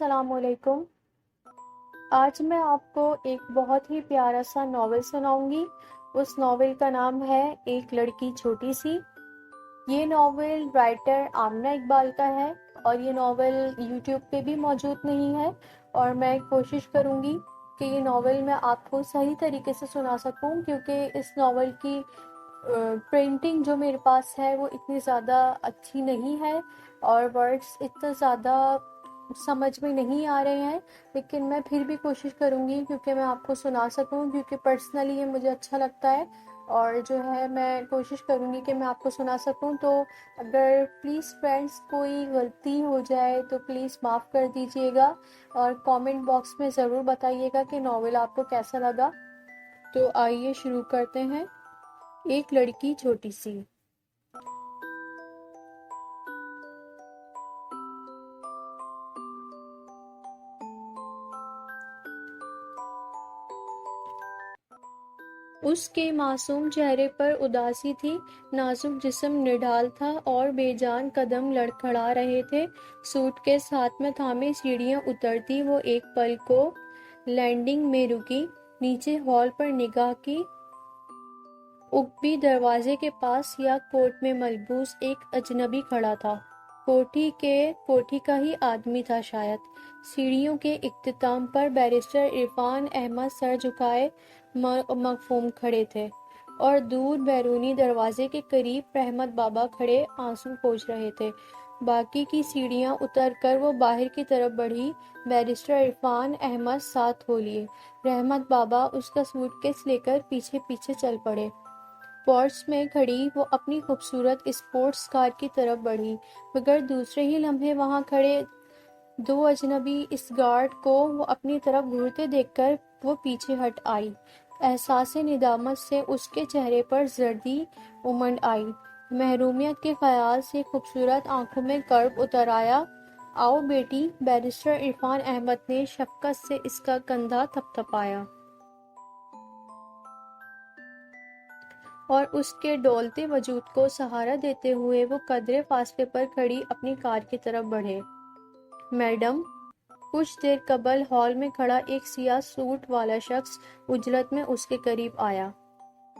السلام علیکم۔ آج میں آپ کو ایک بہت ہی پیارا سا ناول سناؤں گی۔ اس ناول کا نام ہے ایک لڑکی چھوٹی سی۔ یہ ناول رائٹر آمنہ اقبال کا ہے اور یہ ناول یوٹیوب پہ بھی موجود نہیں ہے، اور میں کوشش کروں گی کہ یہ ناول میں آپ کو صحیح طریقے سے سنا سکوں، کیونکہ اس ناول کی پرنٹنگ جو میرے پاس ہے وہ اتنی زیادہ اچھی نہیں ہے اور ورڈز اتنا زیادہ سمجھ میں نہیں آ رہے ہیں، لیکن میں پھر بھی کوشش کروں گی کیونکہ میں آپ کو سنا سکوں، کیونکہ پرسنلی یہ مجھے اچھا لگتا ہے اور جو ہے میں کوشش کروں گی کہ میں آپ کو سنا سکوں۔ تو اگر پلیز فرینڈس کوئی غلطی ہو جائے تو پلیز معاف کر دیجیے گا، اور کامنٹ باکس میں ضرور بتائیے گا کہ ناول آپ کو کیسا لگا۔ تو آئیے شروع کرتے ہیں۔ ایک لڑکی چھوٹی سی۔ اس کے معصوم چہرے پر اداسی تھی، نازک جسم نڈھال تھا اور بے جان قدم لڑکھڑا رہے تھے۔ سوٹ کیس ہاتھ میں تھامے سیڑھیاں اترتی وہ ایک پل کو لینڈنگ میں رکی، نیچے ہال پر نگاہ کی۔ اگبی دروازے کے پاس یا کوٹ میں ملبوس ایک اجنبی کھڑا تھا، کوٹھی کا ہی آدمی تھا شاید۔ سیڑھیوں کے اختتام پر بیرسٹر عرفان احمد سر جھکائے مغفوم کھڑے تھے، اور دور بیرونی دروازے کے قریب رحمت بابا کھڑے آنسو پوچھ رہے تھے۔ باقی کی سیڑھیاں اتر کر وہ باہر کی طرف بڑھی، بیرسٹر عرفان احمد ساتھ ہو لیے۔ رحمت بابا اس کا سوٹ کیس لے کر پیچھے پیچھے چل پڑے۔ پورچ میں کھڑی وہ اپنی خوبصورت اسپورٹس کار کی طرف بڑھی، مگر دوسرے ہی لمحے وہاں کھڑے دو اجنبی اس گارڈ کو وہ اپنی طرف گھورتے دیکھ کر وہ پیچھے ہٹ آئی۔ احساس ندامت سے اس کے چہرے پر زردی امنڈ آئی۔ محرومیت کے خیال سے خوبصورت آنکھوں میں کرب اتر آیا۔ آؤ بیٹی، بیرسٹر عرفان احمد نے شفقت سے اس کا کندھا تھپتھپایا اور اس کے ڈولتے وجود کو سہارا دیتے ہوئے وہ قدرے فاصلے پر کھڑی اپنی کار کی طرف بڑھے۔ میڈم، کچھ دیر قبل ہال میں کھڑا ایک سیاہ سوٹ والا شخص اجلت میں اس کے قریب آیا۔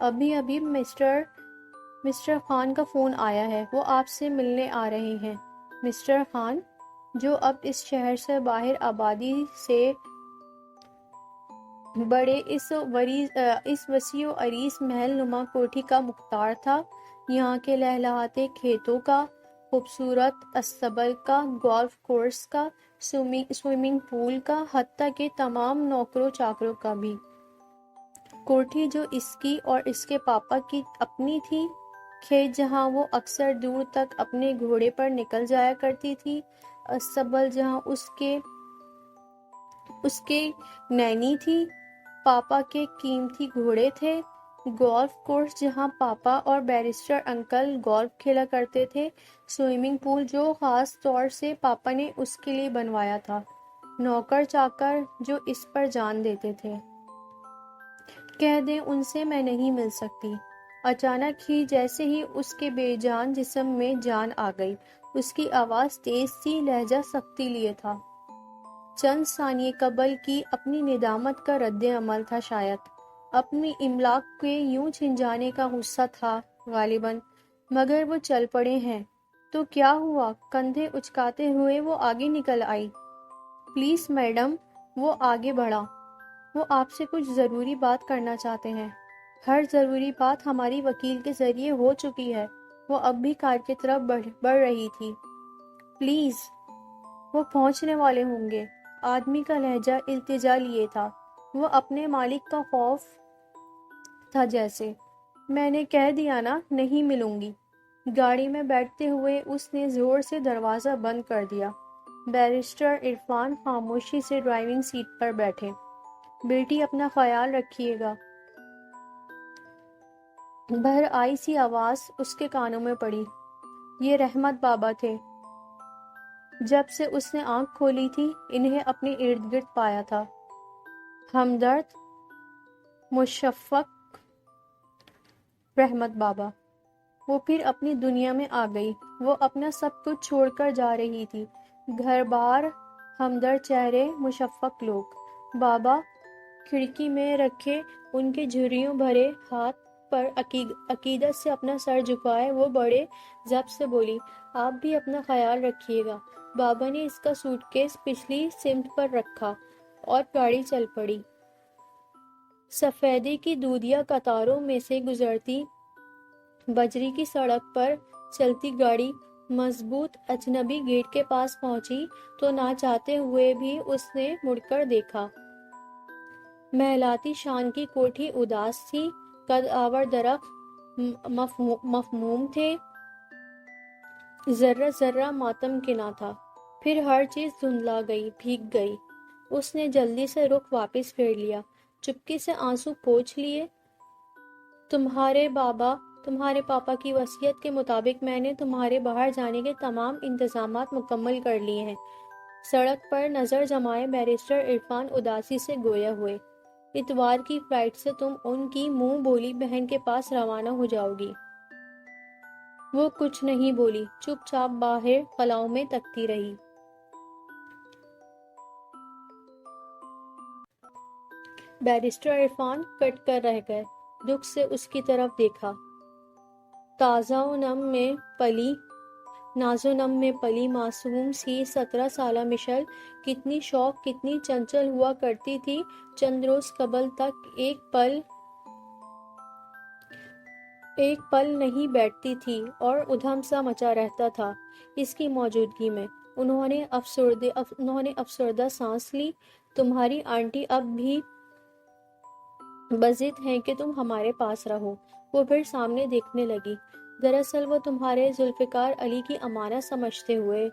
ابھی مسٹر خان کا فون آیا ہے، وہ آپ سے ملنے آ رہے ہیں۔ مسٹر خان، جو اب اس شہر سے باہر آبادی سے بڑے اس وسیع و عریض محل نما کوٹھی کا مختار تھا، یہاں کے لہلہاتے کھیتوں کا، خوبصورت استبل کا، گولف کورس کا، سوئمنگ پول کا، حتیٰ کہ تمام نوکروں چاکروں کا بھی۔ کوٹھی جو اس کی اور اس کے پاپا کی اپنی تھی، کھیت جہاں وہ اکثر دور تک اپنے گھوڑے پر نکل جایا کرتی تھی، استبل جہاں اس کے نینی تھی، پاپا کے قیمتی گھوڑے تھے، گولف کورس جہاں پاپا اور بیرسٹر انکل گولف کھیلا کرتے تھے، سوئمنگ پول جو خاص طور سے پاپا نے اس کے لیے بنوایا تھا، نوکر چاکر جو اس پر جان دیتے تھے۔ کہہ دیں ان سے میں نہیں مل سکتی۔ اچانک ہی جیسے ہی اس کے بے جان جسم میں جان آ گئی، اس کی آواز تیز سی، لہجہ سختی لیے تھا۔ چند ثانیے قبل کی اپنی ندامت کا رد عمل تھا شاید، اپنی املاک کے یوں چھن جانے کا غصہ تھا غالباً، مگر وہ چل پڑے ہیں تو کیا ہوا؟ کندھے اچکاتے ہوئے وہ آگے نکل آئی۔ پلیز میڈم، وہ آگے بڑھا، وہ آپ سے کچھ ضروری بات کرنا چاہتے ہیں۔ ہر ضروری بات ہماری وکیل کے ذریعے ہو چکی ہے۔ وہ اب بھی کار کی طرف بڑھ رہی تھی۔ پلیز، وہ پہنچنے والے ہوں گے۔ آدمی کا لہجہ التجا لیے تھا، وہ اپنے مالک کا خوف تھا جیسے۔ میں نے کہہ دیا نا، نہیں ملوں گی۔ گاڑی میں بیٹھتے ہوئے اس نے زور سے دروازہ بند کر دیا۔ بیرسٹر عرفان خاموشی سے ڈرائیونگ سیٹ پر بیٹھے۔ بیٹی، اپنا خیال رکھیے گا۔ بہر آئی سی آواز اس کے کانوں میں پڑی۔ یہ رحمت بابا تھے۔ جب سے اس نے آنکھ کھولی تھی انہیں اپنے ارد گرد پایا تھا، ہمدرد، مشفق رحمت بابا۔ وہ پھر اپنی دنیا میں آ گئی، وہ اپنا سب کچھ چھوڑ کر جا رہی تھی، گھر بار، ہمدرد چہرے، مشفق لوگ۔ بابا کھڑکی میں رکھے ان کے جھریوں بھرے ہاتھ پر عقیدت سے اپنا سر جھکائے وہ بڑے ضبط سے بولی، آپ بھی اپنا خیال رکھیے گا۔ بابا نے اس کا سوٹ کیس پچھلی سمت پر رکھا اور گاڑی چل پڑی۔ سفیدی کی دودھیا قطاروں میں سے گزرتی بجری کی سڑک پر چلتی گاڑی مضبوط اجنبی گیٹ کے پاس پہنچی تو نہ چاہتے ہوئے بھی اس نے مڑ کر دیکھا۔ محلاتی شان کی کوٹھی اداس تھی، قد آور درخت مفہوم تھے، ذرہ ذرہ ماتم کنا تھا۔ پھر ہر چیز دھندلا گئی، بھیگ گئی۔ اس نے جلدی سے رخ واپس پھیر لیا، چپکے سے آنسو پوچھ لیے، تمہارے پاپا کی وصیت کے مطابق میں نے تمہارے باہر جانے کے تمام انتظامات مکمل کر لیے ہیں۔ سڑک پر نظر جمائے بیرسٹر عرفان اداسی سے گویا ہوئے، اتوار کی فلائٹ سے تم ان کی منہ بولی بہن کے پاس روانہ ہو جاؤ گی۔ وہ کچھ نہیں بولی، چپ چاپ باہر خلاؤں میں تکتی رہی۔ بیرسٹر عرفان کٹ کر رہ گئے، دکھ سے اس کی طرف دیکھا۔ ناز و نم میں پلی معصوم سی 17 سالہ مشل کتنی شوق، کتنی چنچل ہوا کرتی تھی۔ چند روز قبل تک ایک پل نہیں بیٹھتی تھی اور ادھم سا مچا رہتا تھا اس کی موجودگی میں۔ انہوں نے افسردہ سانس لی۔ تمہاری آنٹی اب بھی بضد ہیں کہ تم ہمارے پاس رہو۔ وہ پھر سامنے دیکھنے لگی۔ دراصل وہ تمہارے ذوالفقار علی کی امانت سمجھتے ہوئے۔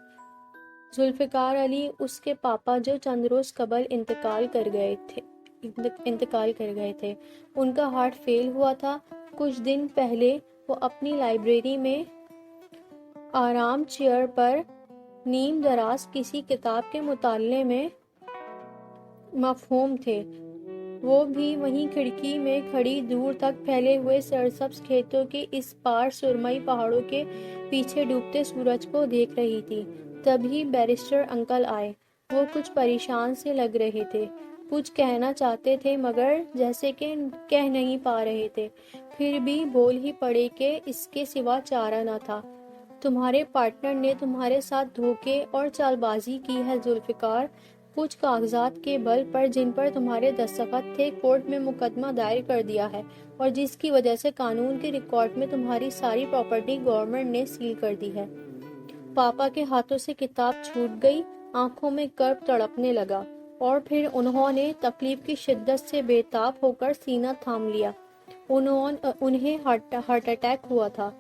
ذوالفقار علی اس کے پاپا جو چند روز قبل انتقال کر گئے تھے، ان کا ہارٹ فیل ہوا تھا۔ کچھ دن پہلے وہ اپنی لائبریری میں آرام چیئر پر نیم دراز کسی کتاب کے مطالعے میں مفہوم تھے۔ وہ بھی وہیں کھڑکی میں کھڑی دور تک پھیلے ہوئے سرسبز کھیتوں کے اس پار سرمئی پہاڑوں کے پیچھے ڈوبتے سورج کو دیکھ رہی تھی۔ تبھی بیرسٹر انکل آئے۔ وہ کچھ پریشان سے لگ رہے تھے، کچھ کہنا چاہتے تھے مگر جیسے کہ کہہ نہیں پا رہے تھے، پھر بھی بول ہی پڑے کہ اس کے سوا چارہ نہ تھا۔ تمہارے پارٹنر نے تمہارے ساتھ دھوکے اور چال بازی کی ہے ذوالفقار۔ کچھ کاغذات کے بل پر جن پر تمہارے دستخط تھے کورٹ میں مقدمہ دائر کر دیا ہے، اور جس کی وجہ سے قانون کے ریکارڈ میں تمہاری ساری پراپرٹی گورنمنٹ نے سیل کر دی ہے۔ پاپا کے ہاتھوں سے کتاب چھوٹ گئی، آنکھوں میں کرب تڑپنے لگا، اور پھر انہوں نے تکلیف کی شدت سے بے تاب ہو کر سینہ تھام لیا۔ انہیں ہارٹ اٹیک ہوا تھا۔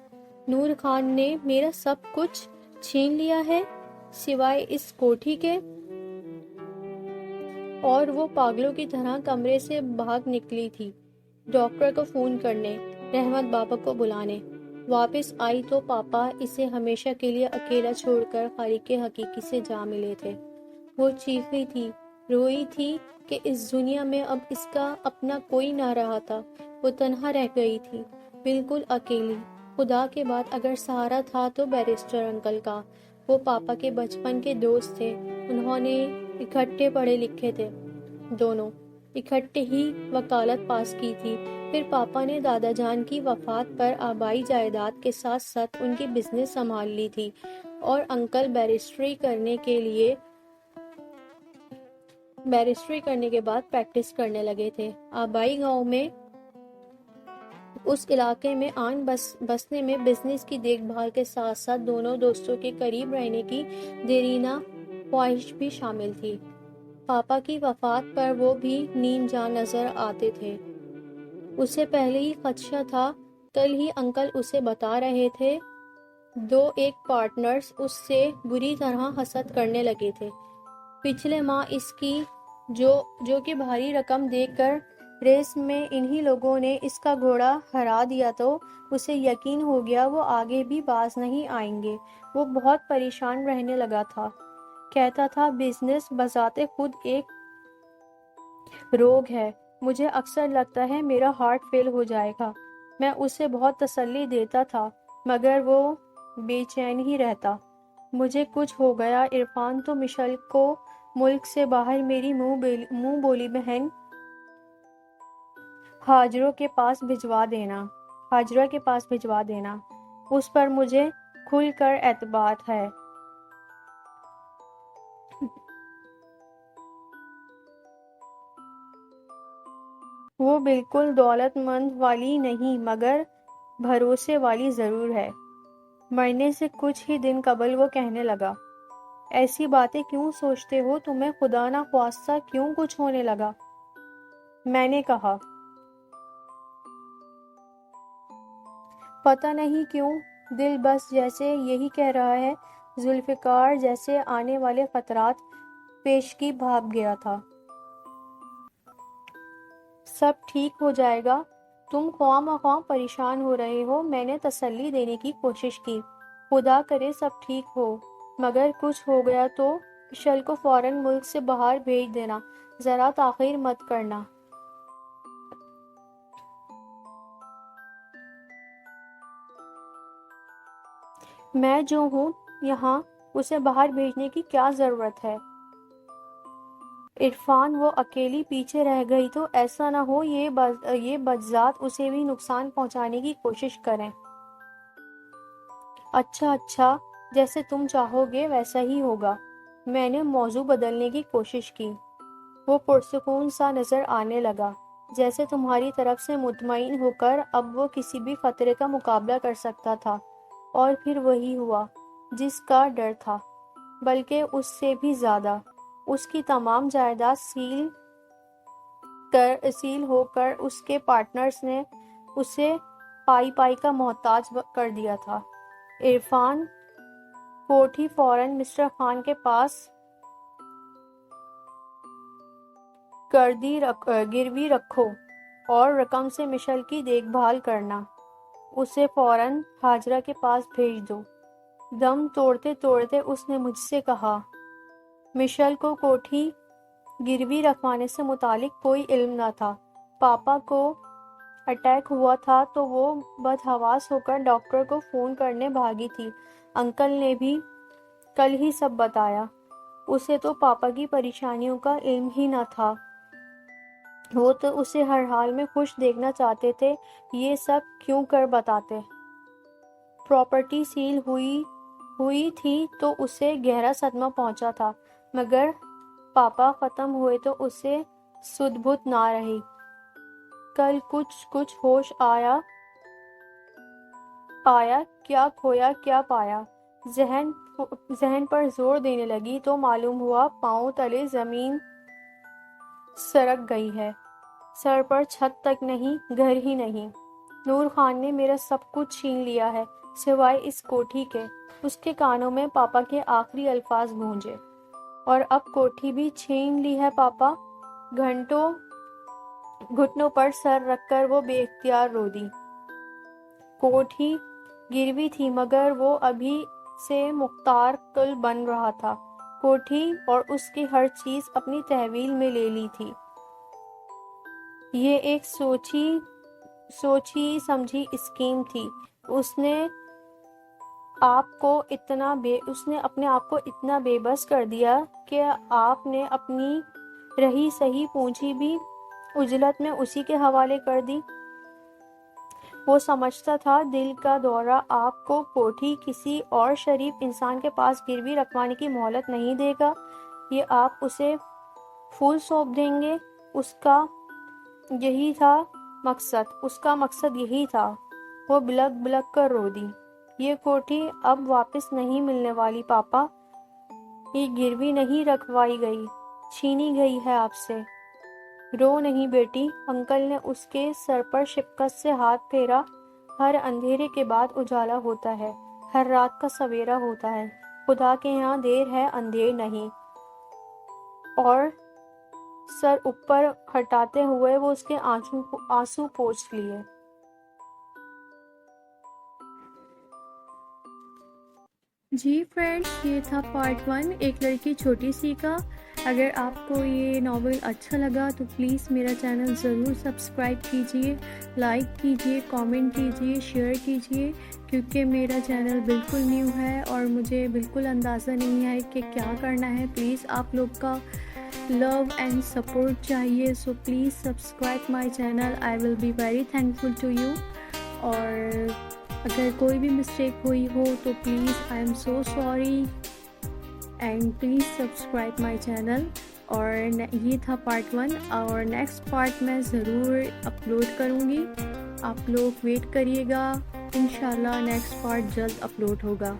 نور خان نے میرا سب کچھ چھین لیا ہے سوائے اس کوٹھی کے، اور وہ پاگلوں کی طرح کمرے سے بھاگ نکلی تھی ڈاکٹر کو فون کرنے، رحمت بابا کو بلانے۔ واپس آئی تو پاپا اسے ہمیشہ کے لیے اکیلا چھوڑ کر خالق حقیقی سے جا ملے تھے۔ وہ چیخی تھی، روئی تھی کہ اس دنیا میں اب اس کا اپنا کوئی نہ رہا تھا۔ وہ تنہا رہ گئی تھی، بالکل اکیلی۔ خدا کے بعد اگر سہارا تھا تو بیرسٹر انکل کا۔ وہ پاپا کے بچپن کے دوست تھے، انہوں نے اکٹھے پڑھے لکھے تھے، دونوں اکٹھے ہی وکالت پاس کی تھی۔ پھر پاپا نے دادا جان کی وفات پر آبائی جائیداد کے ساتھ ساتھ ان کی بزنس سنبھال لی تھی، اور انکل بیرسٹری کرنے کے بعد پریکٹس کرنے لگے تھے۔ آبائی گاؤں میں اس علاقے میں آن بسنے میں بزنس کی دیکھ بھال کے ساتھ ساتھ دونوں دوستوں کے قریب رہنے کی دیرینہ خواہش بھی شامل تھی۔ پاپا کی وفات پر وہ بھی نیم جان نظر آتے تھے۔ اسے پہلے ہی خدشہ تھا، کل ہی انکل اسے بتا رہے تھے، دو ایک پارٹنرز اس سے بری طرح حسد کرنے لگے تھے۔ پچھلے ماہ اس کی جو کہ بھاری رقم دے کر ریس میں انہی لوگوں نے اس کا گھوڑا ہرا دیا تو اسے یقین ہو گیا وہ آگے بھی باز نہیں آئیں گے۔ وہ بہت پریشان رہنے لگا تھا، کہتا تھا بزنس بذات خود ایک روگ ہے، مجھے اکثر لگتا ہے میرا ہارٹ فیل ہو جائے گا۔ میں اسے بہت تسلی دیتا تھا مگر وہ بے چین ہی رہتا۔ مجھے کچھ ہو گیا عرفان تو مشل کو ملک سے باہر میری منہ بولی بہن ہاجرہ کے پاس بھجوا دینا، اس پر مجھے کھل کر اعتماد ہے۔ وہ بالکل دولت مند والی نہیں مگر بھروسے والی ضرور ہے۔ مرنے سے کچھ ہی دن قبل وہ کہنے لگا، ایسی باتیں کیوں سوچتے ہو؟ تمہیں خدا نخواستہ کیوں کچھ ہونے لگا؟ میں نے کہا، پتہ نہیں کیوں، دل بس جیسے یہی کہہ رہا ہے۔ ذوالفقار جیسے آنے والے خطرات پیشگی بھاگ گیا تھا۔ سب ٹھیک ہو جائے گا، تم خواہ مخواہ پریشان ہو رہے ہو۔ میں نے تسلی دینے کی کوشش کی، خدا کرے سب ٹھیک ہو، مگر کچھ ہو گیا تو مشل کو فوراً ملک سے باہر بھیج دینا، ذرا تاخیر مت کرنا۔ میں جو ہوں یہاں، اسے باہر بھیجنے کی کیا ضرورت ہے؟ عرفان، وہ اکیلی پیچھے رہ گئی تو ایسا نہ ہو یہ بدذات اسے بھی نقصان پہنچانے کی کوشش کریں۔ اچھا، جیسے تم چاہو گے ویسا ہی ہوگا۔ میں نے موضوع بدلنے کی کوشش کی۔ وہ پرسکون سا نظر آنے لگا، جیسے تمہاری طرف سے مطمئن ہو کر اب وہ کسی بھی خطرے کا مقابلہ کر سکتا تھا۔ اور پھر وہی ہوا جس کا ڈر تھا، بلکہ اس سے بھی زیادہ۔ اس کی تمام جائیداد سیل ہو کر اس کے پارٹنرز نے اسے پائی کا محتاج کر دیا تھا۔ عرفان، کوٹھی فوراً مسٹر خان کے پاس گروی رکھو اور رقم سے مشل کی دیکھ بھال کرنا۔ اسے فوراً ہاجرہ کے پاس بھیج دو۔ دم توڑتے توڑتے اس نے مجھ سے کہا، مشل کو کوٹھی گروی رکھوانے سے متعلق کوئی علم نہ تھا۔ پاپا کو اٹیک ہوا تھا تو وہ بدحواس ہو کر ڈاکٹر کو فون کرنے بھاگی تھی۔ انکل نے بھی کل ہی سب بتایا۔ اسے تو پاپا کی پریشانیوں کا علم ہی نہ تھا۔ وہ تو اسے ہر حال میں خوش دیکھنا چاہتے تھے، یہ سب کیوں کر بتاتے؟ پراپرٹی سیل ہوئی تھی تو اسے گہرا صدمہ پہنچا تھا، مگر پاپا ختم ہوئے تو اسے سدھ بھت نہ رہی۔ کل کچھ ہوش آیا، کیا کھویا کیا پایا۔ ذہن پر زور دینے لگی تو معلوم ہوا پاؤں تلے زمین سرک گئی ہے۔ سر پر چھت تک نہیں، گھر ہی نہیں۔ نور خان نے میرا سب کچھ چھین لیا ہے، سوائے اس کوٹھی کے۔ اس کے کانوں میں پاپا کے آخری الفاظ گونجے۔ اور اب کوٹھی بھی چھین لی ہے پاپا؟ گھٹنوں پر سر رکھ کر وہ بے اختیار رو دی۔ کوٹھی گروی تھی مگر وہ ابھی سے مختار کل بن رہا تھا۔ کوٹھی اور اس کی ہر چیز اپنی تحویل میں لے لی تھی۔ یہ ایک سوچی سمجھی اسکیم تھی۔ اس نے اپنے آپ کو اتنا بے بس کر دیا کہ آپ نے اپنی رہی سہی پونجی بھی عجلت میں اسی کے حوالے کر دی۔ وہ سمجھتا تھا دل کا دورہ آپ کو کوٹھی کسی اور شریف انسان کے پاس گروی رکھوانے کی مہلت نہیں دے گا۔ یہ آپ اسے پھول سونپ دیں گے۔ اس کا مقصد یہی تھا۔ وہ بلک بلک کر رو دی۔ یہ کوٹھی اب واپس نہیں ملنے والی پاپا، یہ گروی نہیں رکھوائی گئی، چھینی گئی ہے آپ سے۔ رو نہیں بیٹی، انکل نے اس کے سر پر شفقت سے ہاتھ پھیرا۔ ہر اندھیرے کے بعد اجالا ہوتا ہے، ہر رات کا سویرا ہوتا ہے، خدا کے ہاں دیر ہے اندھیر نہیں۔ اور سر اوپر ہٹاتے ہوئے وہ اس کے آنسو پوچھ لیے۔ جی فرینڈز، یہ تھا پارٹ 1 ایک لڑکی چھوٹی سی کا۔ اگر آپ کو یہ ناول اچھا لگا تو پلیز میرا چینل ضرور سبسکرائب کیجیے، لائک کیجیے، کامنٹ کیجیے، شیئر کیجیے، کیونکہ میرا چینل بالکل نیو ہے اور مجھے بالکل اندازہ نہیں ہے کہ کیا کرنا ہے۔ پلیز آپ لوگ کا لو اینڈ سپورٹ چاہیے، so please subscribe my channel, I will be very thankful to you. اور اگر کوئی بھی مسٹیک ہوئی ہو تو please I am so sorry, and please subscribe my channel. اور یہ تھا پارٹ 1، اور نیکسٹ پارٹ میں ضرور اپلوڈ کروں گی، آپ لوگ ویٹ کریے گا، انشاءاللہ نیکسٹ پارٹ جلد اپلوڈ ہوگا۔